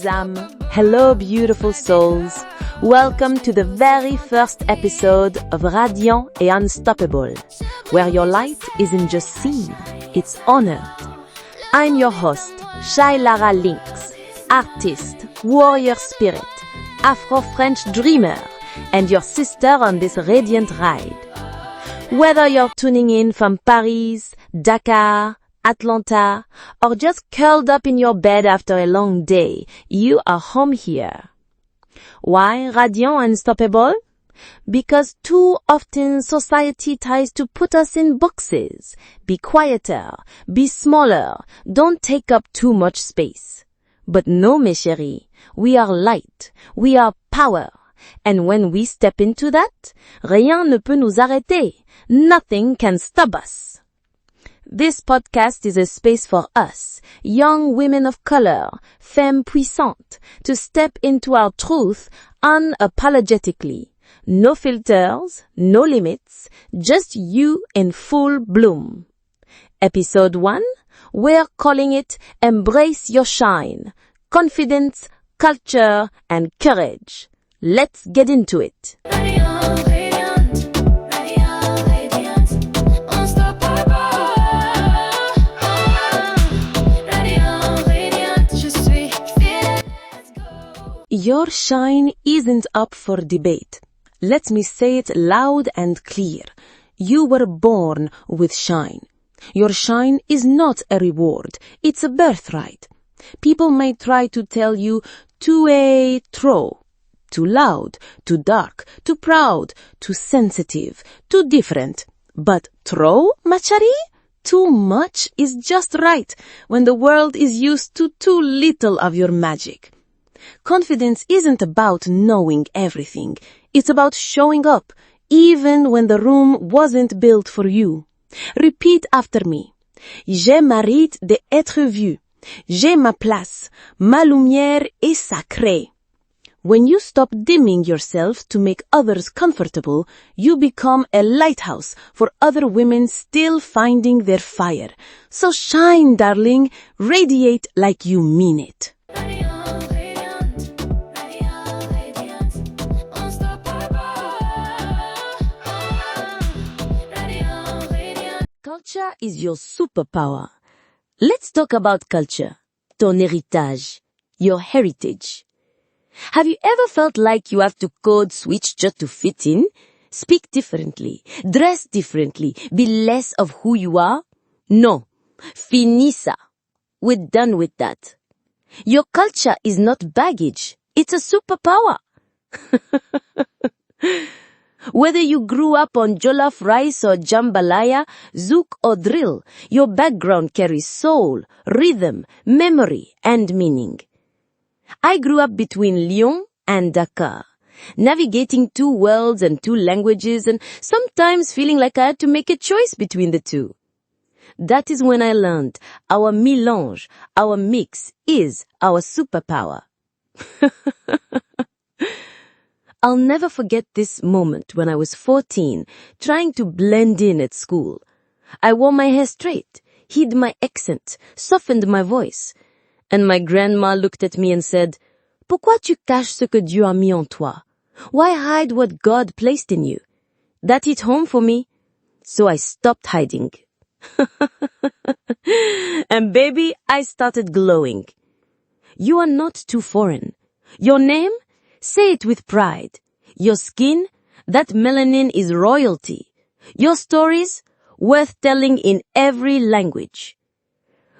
âmes. Hello, beautiful souls. Welcome to the very first episode of Radiant et Unstoppable, where your light isn't just seen, it's honored. I'm your host, Shailara Lynx, artist, warrior spirit, Afro-French dreamer, and your sister on this radiant ride. Whether you're tuning in from Paris, Dakar, Atlanta, or just curled up in your bed after a long day, you are home here. Why Radiant and Unstoppable? Because too often society tries to put us in boxes. Be quieter, be smaller, don't take up too much space. But no, mes chéris, we are light, we are power. And when we step into that, rien ne peut nous arrêter. Nothing can stop us. This podcast is a space for us, young women of color, femmes puissantes, to step into our truth unapologetically. No filters, no limits, just you in full bloom. Episode 1, we're calling it Embrace Your Shine, Confidence, Culture, and Courage. Let's get into it. Your shine isn't up for debate. Let me say it loud and clear. You were born with shine. Your shine is not a reward. It's a birthright. People may try to tell you trop. Too loud, too dark, too proud, too sensitive, too different. But trop, ma chérie? Too much is just right when the world is used to too little of your magic. Confidence isn't about knowing everything. It's about showing up, even when the room wasn't built for you. Repeat after me. J'ai mérite d'être vue. J'ai ma place. Ma lumière est sacrée. When you stop dimming yourself to make others comfortable, you become a lighthouse for other women still finding their fire. So shine, darling. Radiate like you mean it. Culture is your superpower. Let's talk about culture. Ton héritage. Your heritage. Have you ever felt like you have to code switch just to fit in? Speak differently, dress differently, be less of who you are? No. Fini ça. We're done with that. Your culture is not baggage. It's a superpower. Whether you grew up on jollof rice or jambalaya, zouk or drill, your background carries soul, rhythm, memory, and meaning. I grew up between Lyon and Dakar, navigating two worlds and two languages and sometimes feeling like I had to make a choice between the two. That is when I learned our mélange, our mix is our superpower. I'll never forget this moment when I was 14, trying to blend in at school. I wore my hair straight, hid my accent, softened my voice. And my grandma looked at me and said, Pourquoi tu caches ce que Dieu a mis en toi? Why hide what God placed in you? That hit home for me. So I stopped hiding. And baby, I started glowing. You are not too foreign. Your name? Say it with pride. Your skin? That melanin is royalty. Your stories? Worth telling in every language.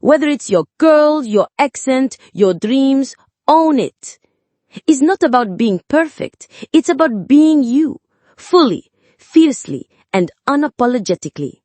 Whether it's your curl, your accent, your dreams, own it. It's not about being perfect. It's about being you, fully, fiercely, and unapologetically.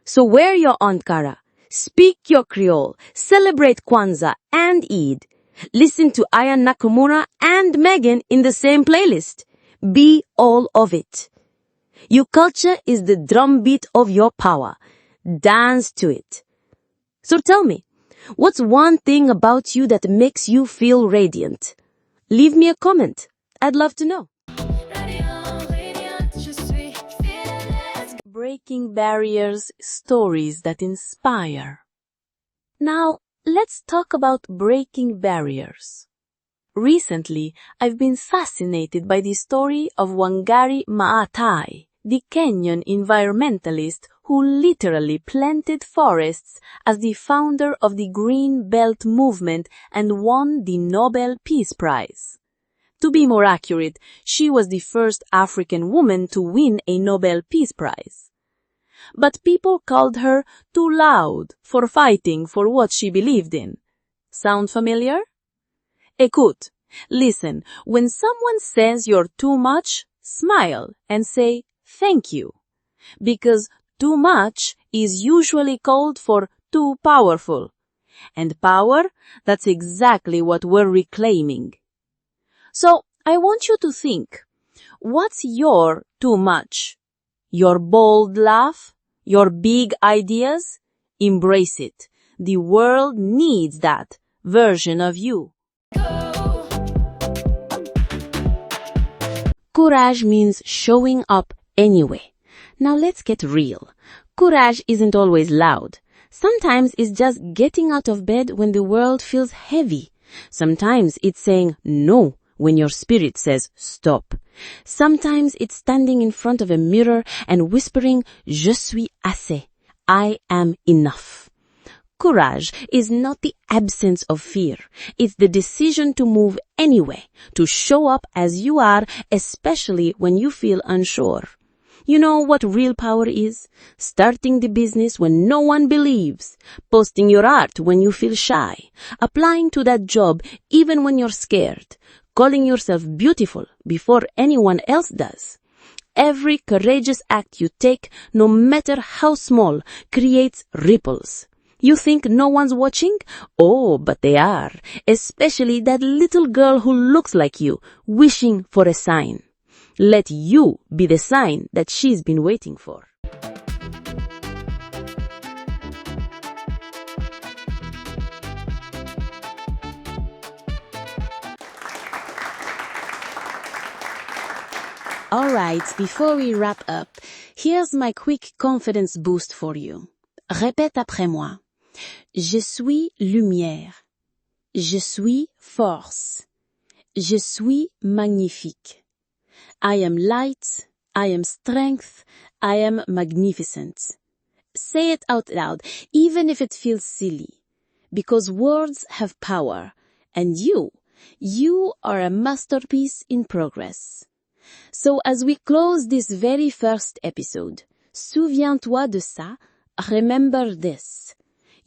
So wear your Ankara, speak your Creole, celebrate Kwanzaa and Eid. Listen to Aya Nakamura and Megan in the same playlist. Be all of it. Your culture is the drumbeat of your power. Dance to it. So tell me, what's one thing about you that makes you feel radiant? Leave me a comment. I'd love to know. Breaking barriers, stories that inspire. Now, let's talk about breaking barriers. Recently, I've been fascinated by the story of Wangari Maathai, the Kenyan environmentalist who literally planted forests as the founder of the Green Belt movement and won the Nobel Peace Prize. To be more accurate, she was the first African woman to win a Nobel Peace Prize. But people called her too loud for fighting for what she believed in. Sound familiar? Écoute, listen, when someone says you're too much, smile and say thank you. Because too much is usually called for too powerful. And power, that's exactly what we're reclaiming. So, I want you to think, what's your too much? Your bold laugh? Your big ideas? Embrace it. The world needs that version of you. Courage means showing up anyway. Now let's get real. Courage isn't always loud. Sometimes it's just getting out of bed when the world feels heavy. Sometimes it's saying no when your spirit says stop. Sometimes it's standing in front of a mirror and whispering, Je suis assez. I am enough. Courage is not the absence of fear. It's the decision to move anyway, to show up as you are, especially when you feel unsure. You know what real power is? Starting the business when no one believes, posting your art when you feel shy, applying to that job even when you're scared, calling yourself beautiful before anyone else does. Every courageous act you take, no matter how small, creates ripples. You think no one's watching? Oh, but they are, especially that little girl who looks like you, wishing for a sign. Let you be the sign that she's been waiting for. Alright, before we wrap up, here's my quick confidence boost for you. Répète après moi. Je suis lumière. Je suis force. Je suis magnifique. I am light. I am strength. I am magnificent. Say it out loud, even if it feels silly. Because words have power. And you are a masterpiece in progress. So as we close this very first episode, souviens-toi de ça, remember this.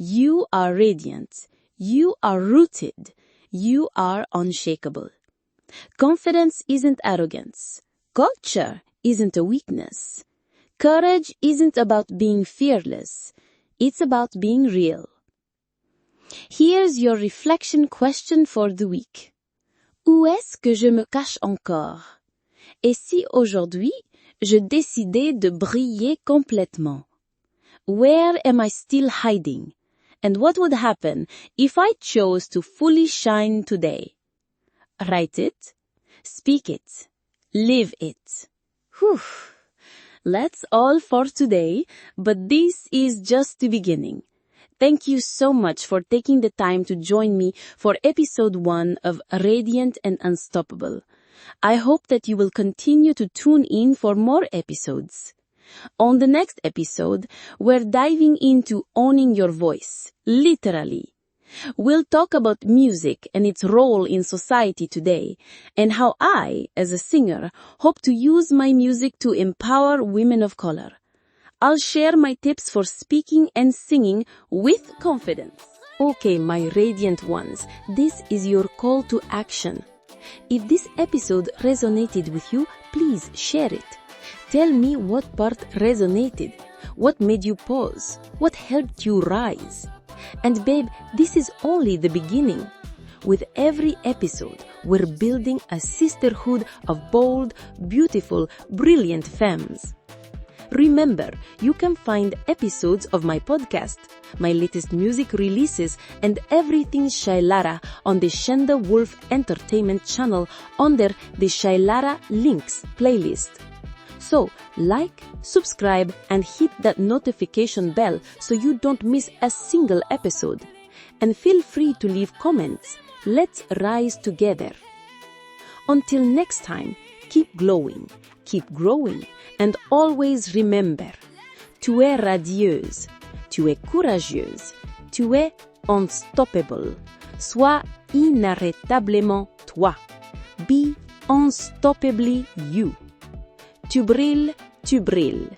You are radiant. You are rooted. You are unshakable. Confidence isn't arrogance. Culture isn't a weakness. Courage isn't about being fearless. It's about being real. Here's your reflection question for the week. Où est-ce que je me cache encore? Et si aujourd'hui, je décidais de briller complètement? Where am I still hiding? And what would happen if I chose to fully shine today? Write it, speak it, live it. Whew. That's all for today, but this is just the beginning. Thank you so much for taking the time to join me for episode 1 of Radiant and Unstoppable. I hope that you will continue to tune in for more episodes. On the next episode, we're diving into owning your voice, literally. We'll talk about music and its role in society today, and how I, as a singer, hope to use my music to empower women of color. I'll share my tips for speaking and singing with confidence. Okay, my radiant ones, this is your call to action. If this episode resonated with you, please share it. Tell me what part resonated, what made you pause, what helped you rise. And babe, this is only the beginning. With every episode, we're building a sisterhood of bold, beautiful, brilliant femmes. Remember, you can find episodes of my podcast, my latest music releases, and everything Shailara on the Xinda Wolf Entertainment channel under the Shailara Lynx playlist. So, like, subscribe, and hit that notification bell so you don't miss a single episode. and feel free to leave comments. Let's rise together. Until next time, keep glowing, keep growing, and always remember, tu es radieuse, tu es courageuse, tu es unstoppable. Sois inarrêtablement toi. Be unstoppably you. Tu brilles, tu brilles.